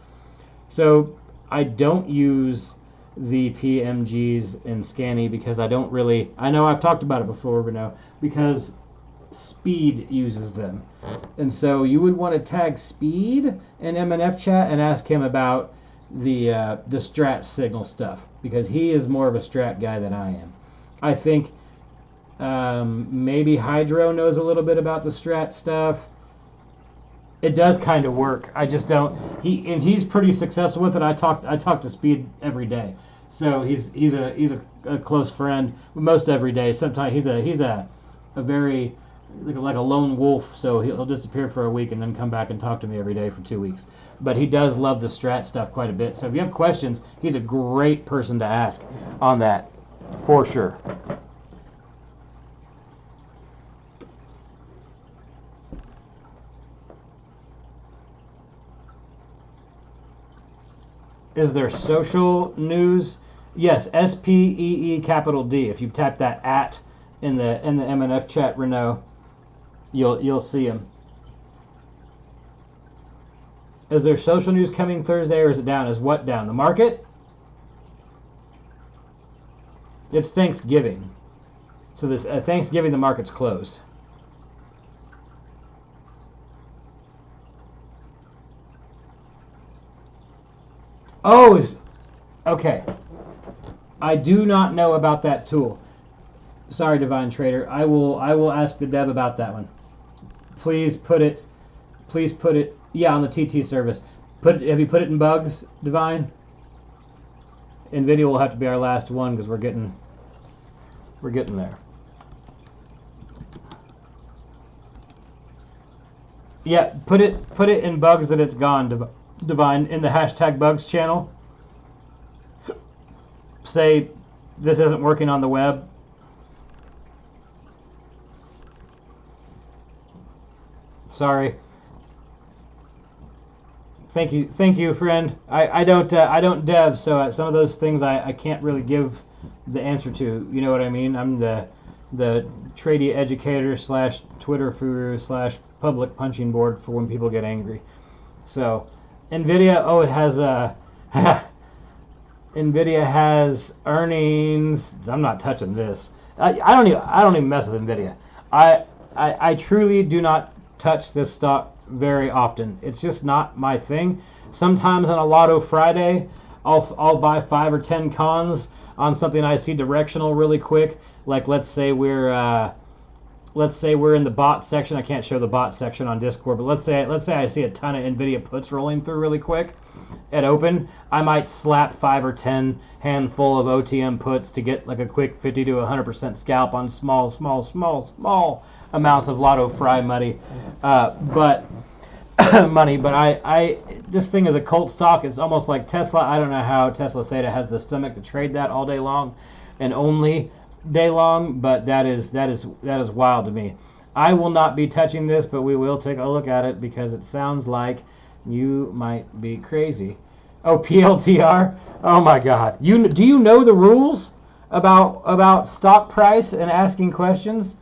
So I don't use the PMGs in Scanny because I don't really, I know I've talked about it before, Renault, because Speed uses them. And so you would want to tag Speed in MNF chat and ask him about the strat signal stuff, because he is more of a strat guy than I am. I think maybe Hydro knows a little bit about the strat stuff. It does kind of work. I just don't. He's pretty successful with it. I talk to Speed every day, so he's a close friend most every day. Sometimes he's a very like a lone wolf, so he'll disappear for a week and then come back and talk to me every day for 2 weeks. But he does love the strat stuff quite a bit. So if you have questions, he's a great person to ask on that, for sure. Is there social news? Yes, SPEE capital D. If you tap that at in the MNF chat, Renault, you'll see him. Is there social news coming Thursday, or is it down? Is what down? The market? It's Thanksgiving. So this Thanksgiving, the market's closed. Oh, okay. I do not know about that tool. Sorry, Divine Trader. I will ask the dev about that one. Please put it. Yeah, on the TT service. Have you put it in bugs, Divine? NVIDIA will have to be our last one because we're getting there. Yeah, put it in bugs that it's gone, Divine, in the hashtag bugs channel. Say this isn't working on the web. Sorry. Thank you, friend. I don't dev, so some of those things I can't really give the answer to. You know what I mean? I'm the Trady educator / Twitter guru / public punching board for when people get angry. So, NVIDIA. Oh, it has NVIDIA has earnings. I'm not touching this. I don't even mess with NVIDIA. I truly do not touch this stock very often. It's just not my thing. Sometimes on a Lotto Friday, I'll buy 5 or 10 cons on something I see directional really quick. Like let's say we're in the bot section. I can't show the bot section on Discord, but let's say I see a ton of NVIDIA puts rolling through really quick at open. I might slap 5 or 10 handful of OTM puts to get like a quick 50 to 100% scalp on small amounts of Lotto Fry money. But this thing is a cult stock. It's almost like Tesla. I don't know how Tesla Theta has the stomach to trade that all day long and only day long, but that is wild to me. I will not be touching this, but we will take a look at it because it sounds like you might be crazy. Oh, PLTR. Oh my God. Do you know the rules about stock price and asking questions?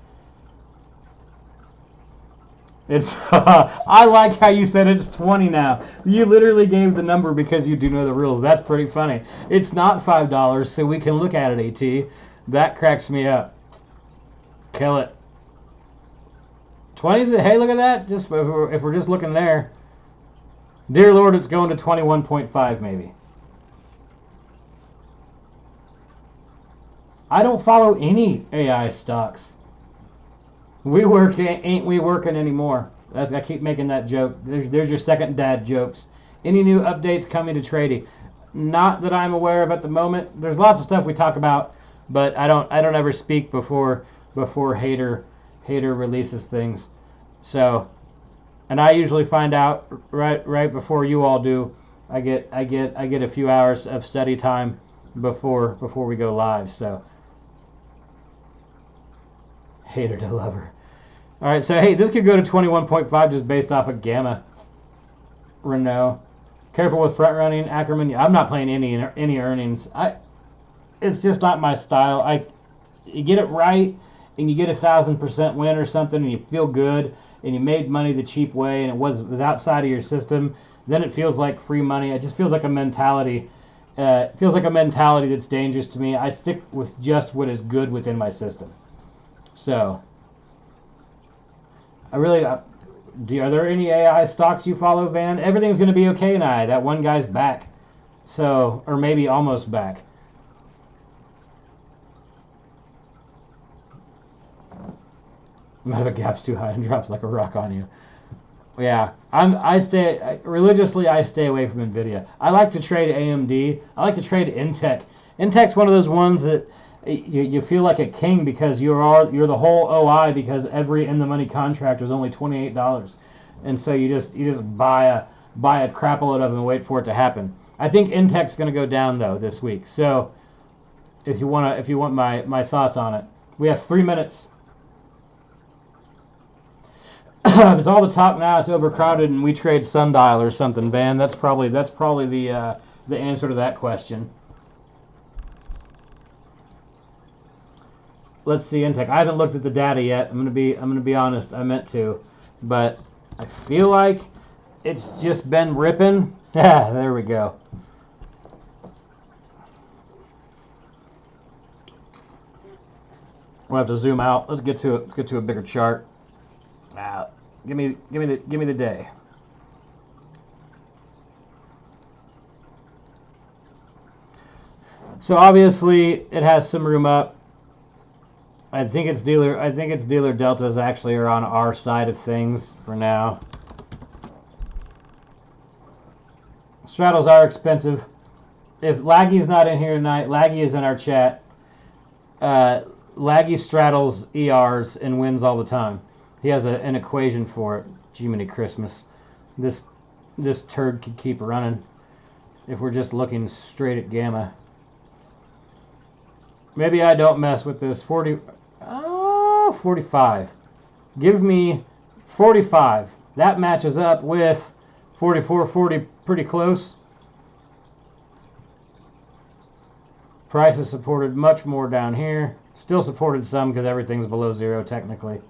It's I like how you said it's 20 now. You literally gave the number because you do know the rules. That's pretty funny. It's not $5, so we can look at it, AT. That cracks me up. Kill it. 20s. Hey, look at that. Just if we're just looking there. Dear Lord, it's going to 21.5 maybe. I don't follow any AI stocks. Ain't we working anymore? I keep making that joke. There's your second dad jokes. Any new updates coming to Trady? Not that I'm aware of at the moment. There's lots of stuff we talk about, but I don't ever speak before Hater releases things. So, and I usually find out right before you all do. I get a few hours of study time before we go live. So, hater to lover. All right, so hey, this could go to 21.5 just based off of Gamma. Renault. Careful with front running. Ackerman. I'm not playing any earnings. It's just not my style. You get it right and you get 1,000% win or something and you feel good and you made money the cheap way and it was outside of your system, then it feels like free money. It just feels like a mentality. It feels like a mentality that's dangerous to me. I stick with just what is good within my system. So, are there any AI stocks you follow, Van? Everything's going to be okay now. That one guy's back. So, or maybe almost back. Meta gap's too high and drops like a rock on you. Yeah, I stay away from Nvidia. I like to trade AMD. I like to trade Intech. Intech's one of those ones that you feel like a king because you're the whole OI because every in the money contract is only $28, and so you just buy a crap load of them and wait for it to happen. I think Intech's going to go down though this week. So if you want my thoughts on it, we have 3 minutes. If it's all the talk now, it's overcrowded, and we trade Sundial or something, Van. That's probably the answer to that question. Let's see Intech. I haven't looked at the data yet. I'm gonna be honest. I meant to, but I feel like it's just been ripping. Yeah, there we go. We'll have to zoom out. Let's get to a bigger chart. Now, give me the day. So obviously it has some room up. I think it's dealer deltas actually are on our side of things for now. Straddles are expensive. If Laggy's not in here tonight, Laggy is in our chat. Laggy straddles ERs and wins all the time. He has an equation for it. Jiminy Christmas. This turd could keep running if we're just looking straight at Gamma. Maybe I don't mess with this. 45. Give me 45. That matches up with 44.40, pretty close. Price is supported much more down here. Still supported some because everything's below zero technically.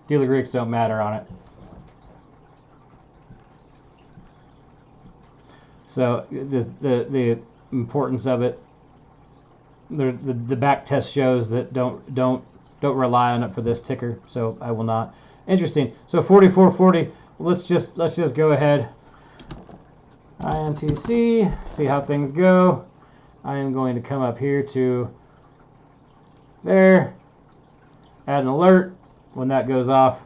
Dealer Greeks don't matter on it. So the importance of it, the back test shows that don't rely on it for this ticker. So I will not. Interesting. So 44.40. Let's just go ahead. INTC. See how things go. I am going to come up here to there. Add an alert when that goes off.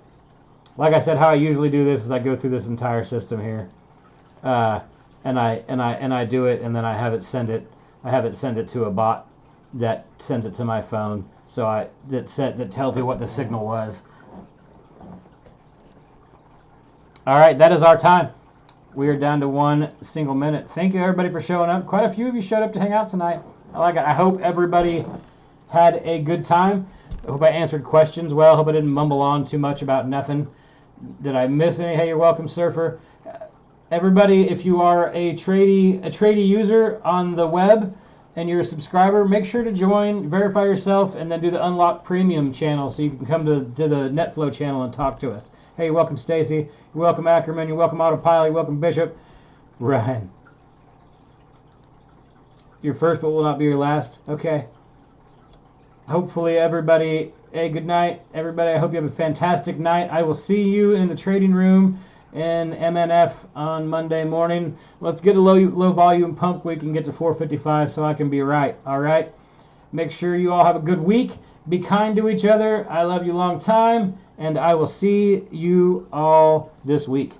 Like I said, how I usually do this is I go through this entire system here. And I do it, and then I have it send it to a bot that sends it to my phone. So that tells me what the signal was. All right, that is our time. We are down to 1 single minute. Thank you, everybody, for showing up. Quite a few of you showed up to hang out tonight. I like it. I hope everybody had a good time. I hope I answered questions well. I hope I didn't mumble on too much about nothing. Did I miss any? Hey, you're welcome, Surfer. Everybody, if you are a Trady user on the web and you're a subscriber, make sure to join, verify yourself, and then do the Unlock Premium channel so you can come to the NetFlow channel and talk to us. Hey, you're welcome, Stacy. You're welcome, Ackerman. You're welcome, Autopilot. You're welcome, Bishop. Ryan. Your first but will not be your last. Okay. Hopefully, everybody, hey, good night. Everybody, I hope you have a fantastic night. I will see you in the trading room in MNF on Monday morning. Let's get a low volume pump. We can get to 455 so I can be right. All right. Make sure you all have a good week. Be kind to each other. I love you long time, and I will see you all this week.